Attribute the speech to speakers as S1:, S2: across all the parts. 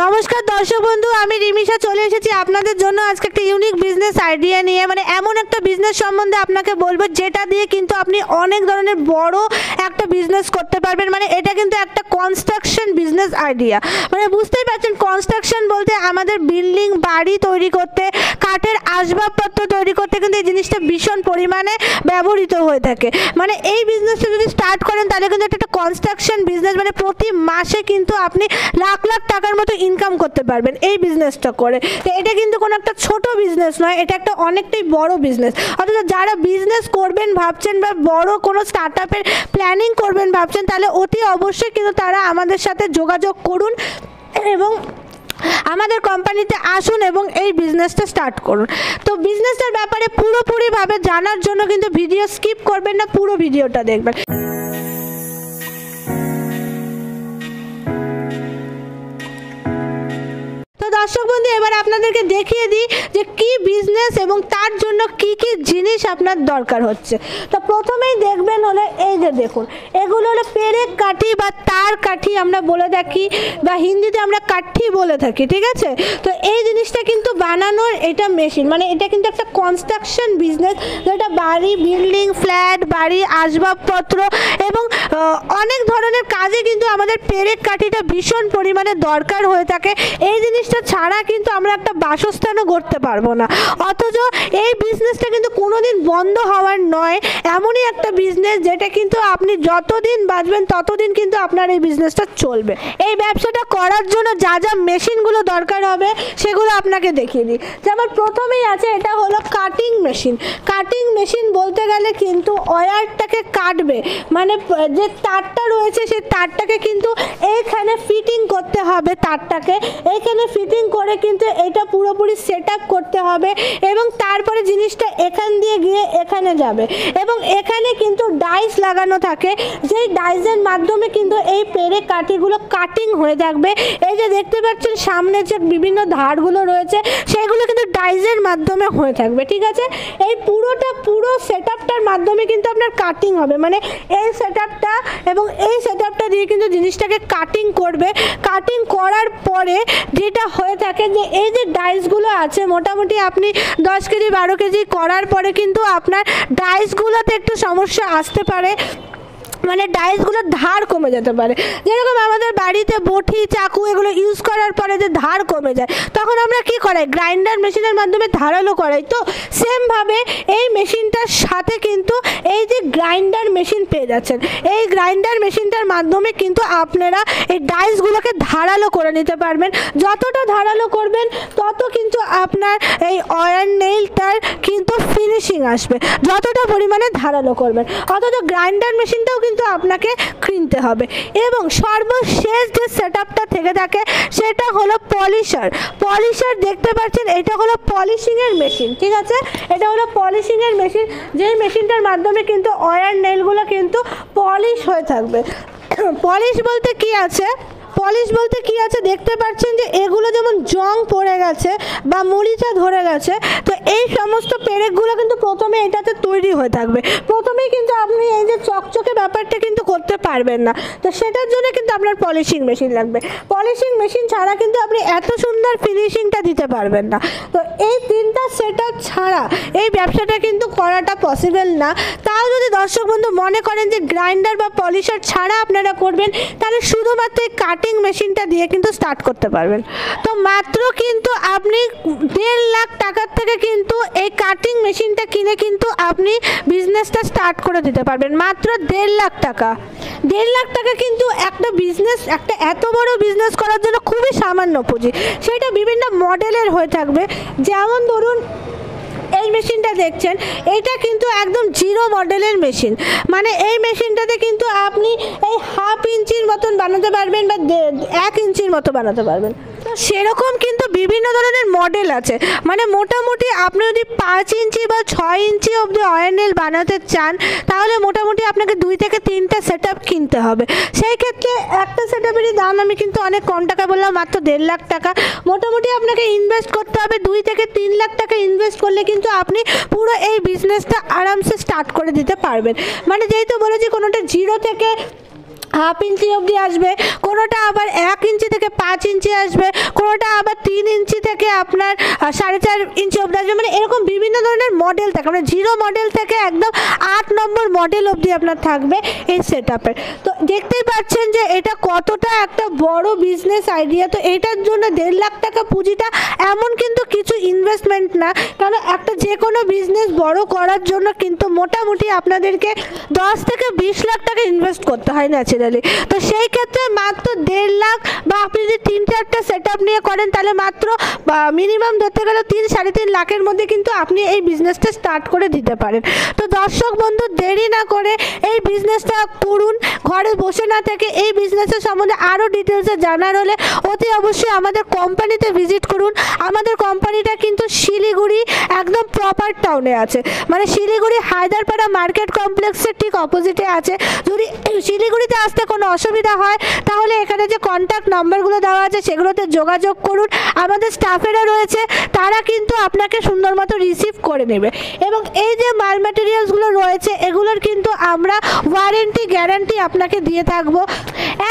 S1: নমস্কার দর্শক বন্ধু, আমি রিমিশা চলে এসেছি আপনাদের জন্য আজকে একটা ইউনিক বিজনেস আইডিয়া নিয়ে। মানে এমন একটা বিজনেস সম্বন্ধে আপনাকে বলবো যেটা দিয়ে কিন্তু আপনি অনেক ধরনের বড় একটা বিজনেস করতে পারবেন। মানে এটা কিন্তু একটা কনস্ট্রাকশন বিজনেস আইডিয়া। মানে বুঝতেই পারছেন, কনস্ট্রাকশন বলতে আমাদের বিল্ডিং বাড়ি তৈরি করতে, কাঠের আসবাবপত্র তৈরি করতে কিন্তু এই জিনিসটা ভীষণ পরিমাণে ব্যবহৃত হয়ে থাকে। মানে এই বিজনেসটা যদি স্টার্ট করেন তাহলে কিন্তু একটা কনস্ট্রাকশন বিজনেস, মানে প্রতি মাসে কিন্তু আপনি লাখ লাখ টাকার মতো ইনকাম করতে পারবেন এই বিজনেসটা করে। তো এটা কিন্তু কোনো একটা ছোট বিজনেস নয়, এটা একটা অনেকটাই বড় বিজনেস। অথচ যারা বিজনেস করবেন ভাবছেন বা বড় কোনো স্টার্ট আপের প্ল্যানিং করবেন ভাবছেন, তাহলে অতি অবশ্যই কিন্তু তারা আমাদের সাথে যোগাযোগ করুন এবং আমাদের কোম্পানিতে আসুন এবং এই বিজনেসটা স্টার্ট করুন। তো বিজনেসটার ব্যাপারে পুরোপুরিভাবে জানার জন্য কিন্তু ভিডিও স্কিপ করবেন না, পুরো ভিডিওটা দেখবেন। তো দর্শক বন্ধু, এবার আপনাদেরকে দেখিয়ে দিই যে কি বিজনেস এবং তার জন্য কি কি জিনিস আপনার দরকার হচ্ছে। তো প্রথমেই দেখবেন হলো এই যে দেখুন, এগুলো হলো পেরেক কাঠি বা তার কাঠি আমরা বলে থাকি, বা হিন্দিতে আমরা কাঠি বলে থাকি, ঠিক আছে। তো এই জিনিসটা কিন্তু বানানোর এটা মেশিন, মানে এটা কিন্তু একটা কনস্ট্রাকশন বিজনেস, যেটা বাড়ি, বিল্ডিং, ফ্ল্যাট, বাড়ি, আসবাবপত্র এবং অনেক ধরনের কাজে কিন্তু আমাদের পেরেক কাঠিটা ভীষণ পরিমাণে দরকার হয়ে থাকে। এই জিনিসটা ছাড়া কিন্তু আমরা একটা বাসস্থানও করতে পারবো না। অথচ এই বিজনেসটা কিন্তু কোনোদিন বন্ধ হওয়ার নয়, এমনই একটা বিজনেস যেটা কিন্তু আপনি যতদিন বাঁচবেন ততদিন কিন্তু আপনার এই বিজনেসটা চলবে। এই ব্যবসাটা করার জন্য যা যা মেশিনগুলো দরকার হবে সেগুলো আপনাকে দেখিয়ে দিই। যেমন প্রথমেই আছে, এটা হলো কাটিং মেশিন। কাটিং মেশিন বলতে গেলে কিন্তু ওয়্যারটাকে কাটবে, মানে যে তারটা রয়েছে সেই তারটাকে কিন্তু এইখানে ফিটিং করতে হবে, তারটাকে এইখানে ফিটিং করে কিন্তু এটা পুরোপুরি সেট আপ করতে হবে এবং তারপরে জিনিসটা এখান দিয়ে গিয়ে এখানে যাবে এবং এখানে কিন্তু ডাইস লাগানো থাকে, যেই ডাইসের মাধ্যমে কিন্তু এই পেরেক কাঠিগুলো কাটিং হয়ে থাকবে। এই যে দেখতে পাচ্ছেন সামনে যে বিভিন্ন ধারগুলো রয়েছে সেগুলো কিন্তু ডাইসের মাধ্যমে হয়ে থাকবে, ঠিক আছে। এই পুরো সেট আপটার মাধ্যমে কিন্তু আপনার কাটিং হবে, মানে এই সেট আপটা এবং এই সেট আপটা দিয়ে কিন্তু জিনিসটাকে কাটিং করবে। কাটিং করার পরে যেটা হয়ে থাকে যে এই যে ডাইসগুলো আছে, মোটামুটি আপনি 10 কেজি 12 কেজি করার পরে কিন্তু আপনার ডাইসগুলোতে একটু সমস্যা আসতে পারে, মানে ডাইসগুলোর ধার কমে যেতে পারে। যেরকম আমাদের বাড়িতে বটি, চাকু এগুলো ইউজ করার পরে যে ধার কমে যায়, তখন আমরা কি করাই, গ্রাইন্ডার মেশিনের মাধ্যমে ধারালো করাই। তো সেমভাবে এই মেশিনটার সাথে কিন্তু এই যে গ্রাইন্ডার মেশিন পেয়ে যাচ্ছেন, এই গ্রাইন্ডার মেশিনটার মাধ্যমে কিন্তু আপনারা এই ডাইসগুলোকে ধারালো করে নিতে পারবেন। যতটা ধারালো করবেন তত কিন্তু আপনার এই অয়েল নেইলটার কিন্তু ফিনিশিং আসবে, যতটা পরিমাণে ধারালো করবেন। অথচ গ্রাইন্ডার মেশিনটাও কিন্তু আপনাকে কিনতে হবে। এবং সর্বশেষ যে সেট আপটা থেকে থাকে সেটা হলো পলিশার। পলিশার দেখতে পাচ্ছেন, এটা হলো পলিশিংয়ের মেশিন, ঠিক আছে। এটা হলো পলিশিংয়ের মেশিন, যেই মেশিনটার মাধ্যমে কিন্তু অয়েল নেইলগুলো কিন্তু পলিশ হয়ে থাকবে। পলিশ বলতে কি আছে, পলিশ বলতে কি আছে দেখতে পাচ্ছেন যে এগুলো যেমন জং পড়ে গেছে বা মরিচা ধরে গেছে, তো এই সমস্ত পেরেকগুলো কিন্তু প্রথমে এটাতে তৈরি হয়ে থাকবে। প্রথমেই কিন্তু আপনি এই যে চকচকে ব্যাপারটা কিন্তু করতে পারবেন না, তো সেটার জন্য কিন্তু আপনার পলিশিং মেশিন লাগবে। পলিশিং মেশিন ছাড়া কিন্তু আপনি এত সুন্দর ফিনিশিংটা দিতে পারবেন না। তো এই তিনটা সেট আপ ছাড়া এই ব্যবসাটা কিন্তু করাটা পসিবল না। তাও যদি দর্শক বন্ধু মনে করেন যে গ্রাইন্ডার বা পলিশার ছাড়া আপনারা করবেন, তাহলে শুধুমাত্র এই কাটিং মেশিনটা দিয়ে কিন্তু স্টার্ট করতে পারবেন। তো মাত্র কিন্তু আপনি 1.5 লাখ টাকার থেকে কিন্তু এই কাটিং মেশিনটা কিনে কিন্তু আপনি বিজনেসটা স্টার্ট করে দিতে পারবেন। মাত্র 1.5 লাখ টাকা। 1.5 লাখ টাকা কিন্তু একটা বিজনেস, একটা এত বড় বিজনেস করার জন্য খুবই সামান্য পুঁজি। সেটা বিভিন্ন মডেলের হয়ে থাকবে। যেমন ধরুন এই মেশিনটা দেখছেন, এটা কিন্তু একদম 0 মডেলের মেশিন, মানে এই মেশিনটাতে কিন্তু আপনি এই 1/2 ইঞ্চির মতন বানাতে পারবেন বা 1 ইঞ্চির মতো বানাতে পারবেন। তো সেরকম কিন্তু বিভিন্ন ধরনের মডেল আছে, মানে মোটামুটি আপনি যদি 5 ইঞ্চি বা 6 ইঞ্চি অবধি অয়েল নেইল বানাতে চান, তাহলে মোটামুটি আপনাকে 2 থেকে 3টা সেট আপ কিনতে হবে। সেই ক্ষেত্রে একটা সেট আপেরই দাম আমি কিন্তু অনেক কম টাকা বললাম, মাত্র 1.5 লাখ টাকা। মোটামুটি আপনাকে ইনভেস্ট করতে হবে 2 থেকে 3 লাখ টাকা। ইনভেস্ট করলে কিন্তু আপনি পুরো এই বিজনেসটা আরামসে স্টার্ট করে দিতে পারবেন। মানে যেহেতু বলেছি কোনোটা 0 থেকে হাফ ইঞ্চি অবধি আসবে, কোনোটা আবার 1 ইঞ্চি থেকে 5 ইঞ্চি আসবে, কোনোটা আবার 3 ইঞ্চি থেকে আপনার 4.5 ইঞ্চি অবধি আসবে। মানে এরকম বিভিন্ন ধরনের মডেল থাকে, মানে 0 মডেল থেকে একদম 8 নম্বর মডেল অবধি আপনার থাকবে এই সেট আপের। তো দেখতেই পাচ্ছেন যে এটা কতটা একটা বড় বিজনেস আইডিয়া। তো এটার জন্য 1.5 লাখ টাকা পুঁজিটা এমন কিন্তু কিছু ইনভেস্টমেন্ট না, কারণ একটা যে কোনো বিজনেস বড় করার জন্য কিন্তু মোটামুটি আপনাদেরকে 10 থেকে 20 লাখ টাকা ইনভেস্ট করতে হয় ন্যাচারালি। তো সেই ক্ষেত্রে মাত্র 1.5 লাখ বা আপনি যদি 3-4টা সেট আপ নিয়ে করেন তাহলে মাত্র মিনিমাম ধরতে গেলে 3-3.5 লাখের মধ্যে কিন্তু আপনি এই বিজনেসটা স্টার্ট করে দিতে পারেন। তো দর্শক বন্ধু, দেরি না করে এই বিজনেসটা করুন, ঘরে বসে না থেকে এই বিজনেসের সম্বন্ধে আরও ডিটেলসে জানার হলে অতি অবশ্যই আমাদের কোম্পানিতে ভিজিট করুন। আমাদের কোম্পানিটা কিন্তু শিলিগুড়ি একদম প্রপার টাউনে আছে, মানে শিলিগুড়ি হায়দারপাড়া মার্কেট কমপ্লেক্সের ঠিক অপোজিটে আছে। যদি শিলিগুড়িতে আসতে কোনো অসুবিধা হয় তাহলে এখানে যে কন্ট্যাক্ট নাম্বারগুলো দেওয়া আছে সেগুলোতে যোগাযোগ করুন। আমাদের স্টাফেরা রয়েছে, তারা কিন্তু আপনাকে সুন্দর মতো রিসিভ করে নেবে। এবং এই যে মাল ম্যাটেরিয়ালসগুলো রয়েছে এগুলোর কিন্তু আমরা ওয়ারেন্টি গ্যারান্টি আপনাকে দিয়ে থাকবো,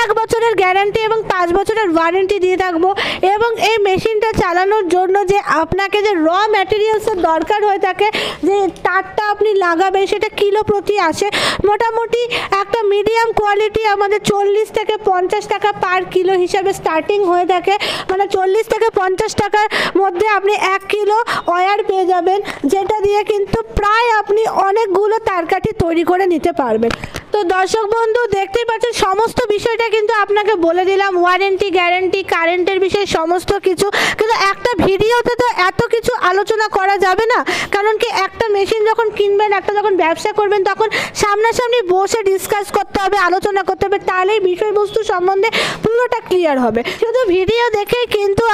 S1: 1 বছরের গ্যারান্টি এবং 5 বছরের ওয়ারেন্টি দিয়ে থাকবো। এবং এই মেশিনটা চালানোর জন্য যে আপনাকে যে র ম্যাটেরিয়ালসের দরকার হয়ে থাকে, যে তারটা আপনি লাগাবেন সেটা কিলো প্রতি আসে। মোটামুটি একটা মিডিয়াম কোয়ালিটি আমাদের 40 থেকে 50 টাকা পার কিলো হিসাবে স্টার্টিং হয়ে থাকে, মানে 40 থেকে 50 টাকার মধ্যে আপনি 1 কিলো ওয়্যার পেয়ে যাবেন, যেটা দিয়ে কিন্তু প্রায় আপনি অনেকগুলো তারকাঠি তৈরি করে নিতে পারবেন। তো দর্শক বন্ধু, দেখতেই পাচ্ছেন সমস্ত বিষয়টা কিন্তু আপনাকে বলে দিলাম, ওয়ারেন্টি গ্যারান্টি কারেন্টের বিষয়ে সমস্ত কিছু। কিন্তু একটা ভিডিওতে তো এত কিছু আলোচনা করা যাবে না, কারণ কি একটা মেশিন যখন কিনবেন, একটা যখন ব্যবসা করবেন তখন সামনাসামনি বসে ডিসকাস করতে হবে, আলোচনা করতে হবে, তাহলেই বিষয়বস্তু সম্বন্ধে পুরোটা ক্লিয়ার হবে। শুধু ভিডিও দেখেই কিন্তু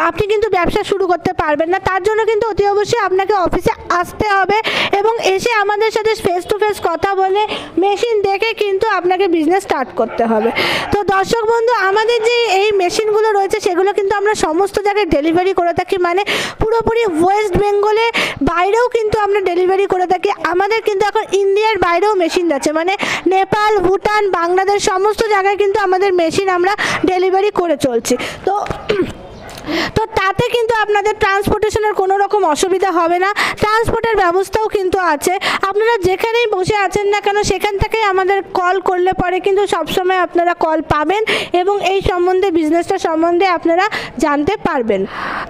S1: আপনি কিন্তু ব্যবসা শুরু করতে পারবেন না, তার জন্য কিন্তু অতি অবশ্যই আপনাকে অফিসে আসতে হবে এবং এসে আমাদের সাথে ফেস টু ফেস কথা বলে মেশিন দেখে কিন্তু আপনাকে বিজনেস স্টার্ট করতে হবে। তো দর্শক বন্ধু, আমাদের যে এই মেশিনগুলো রয়েছে সেগুলো কিন্তু আমরা সমস্ত জায়গায় ডেলিভারি করে থাকি, মানে পুরোপুরি ওয়েস্ট বেঙ্গলে বাইরেও কিন্তু আমরা ডেলিভারি করে থাকি। আমাদের কিন্তু এখন ইন্ডিয়ার বাইরেও মেশিন আছে, মানে নেপাল, ভুটান, বাংলাদেশ সমস্ত জায়গায় কিন্তু আমাদের মেশিন আমরা ডেলিভারি করে চলছি। তো তাতে কিন্তু আপনাদের ট্রান্সপোর্টেশনের কোনো রকম অসুবিধা হবে না, ট্রান্সপোর্টের ব্যবস্থাও কিন্তু আছে। আপনারা যেখানেই বসে আছেন না কেন সেখান থেকেই আমাদের কল করলে পরে কিন্তু সবসময় আপনারা কল পাবেন এবং এই সম্বন্ধে বিজনেসটা সম্বন্ধে আপনারা জানতে পারবেন।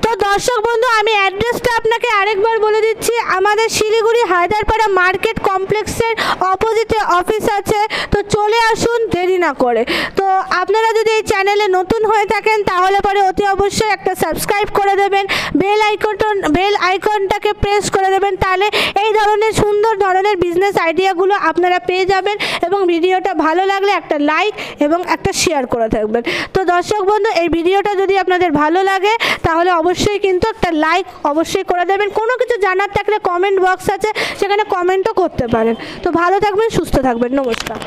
S1: তো দর্শক বন্ধু, আমি অ্যাড্রেসটা আপনাকে আরেকবার বলে দিচ্ছি। আমাদের শিলিগুড়ি হায়দারপাড়া মার্কেট কমপ্লেক্সের অপোজিটে অফিস আছে, তো চলে আসুন দেরি না করে। তো আপনারা যদি এই চ্যানেলে নতুন হয়ে থাকেন তাহলে পরে অতি অবশ্যই একটা সাবস্ক্রাইব করে দেবেন, বেল আইকনটাকে প্রেস করে দেবেন, তাহলে এই ধরনের সুন্দর ধরনের বিজনেস আইডিয়াগুলো আপনারা পেয়ে যাবেন। এবং ভিডিওটা ভালো লাগলে একটা লাইক এবং একটা শেয়ার করে থাকবেন। তো দর্শক বন্ধু, এই ভিডিওটা যদি আপনাদের ভালো লাগে তাহলে অবশ্যই কিন্তু একটা লাইক অবশ্যই করে দেবেন। কোনো কিছু জানার থাকলে কমেন্ট বক্স আছে, সেখানে কমেন্টও করতে পারেন। তো ভালো থাকবেন, সুস্থ থাকবেন, নমস্কার।